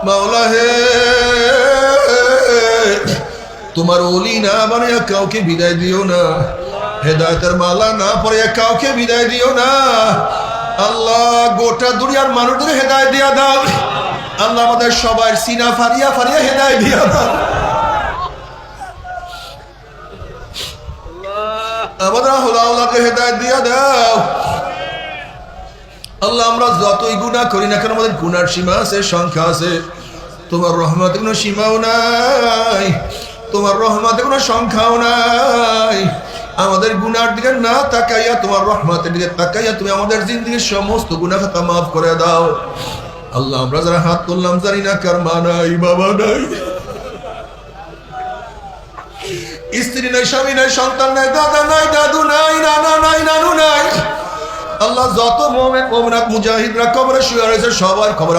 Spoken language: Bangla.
মাওলা হে, তোমার ওলি না বানিয়ে কাউকে বিদায় দিও না, হেদায়েতের মালা না পরে কাউকে বিদায় দিও না। আল্লাহ, গোটা দুনিয়ার মানুষদের হেদায়েত দিয়া দাও। আল্লাহ, আমাদের সবার সিনা ফারিয়া ফারিয়া হেদায়েত দিয়া দাও। আমাদের আল্লাহকে হেদায়েত দিয়া দাও। আল্লাহ, আমরা যতই গুনাহ করি না কেন আমাদের গুনার সীমা আছে, সংখ্যা আছে। তোমার রহমতে কোনো সীমাও নাই, তোমার রহমতে কোনো সংখ্যাও নাই। আমাদের গুনার দিকে না তাকাইয়া তোমার রহমতের দিকে তাকাইয়া তুমি আমাদের জিন্দেগীর সমস্ত গুনাহ খাতা মাফ করে দাও। আল্লাহ, আমরা যারা হাত তুললাম জানি না কার মা নাই, বাবা নাই, স্ত্রী নাই, স্বামী নাই, সন্তান নাই, দাদা নাই, দাদু নাই, নানা নাই, নানু নাই। আল্লাহ, যত মুমিন মুমিনাত মুজাহিদরা কবরে শুয়ে রয়েছে সবার খবর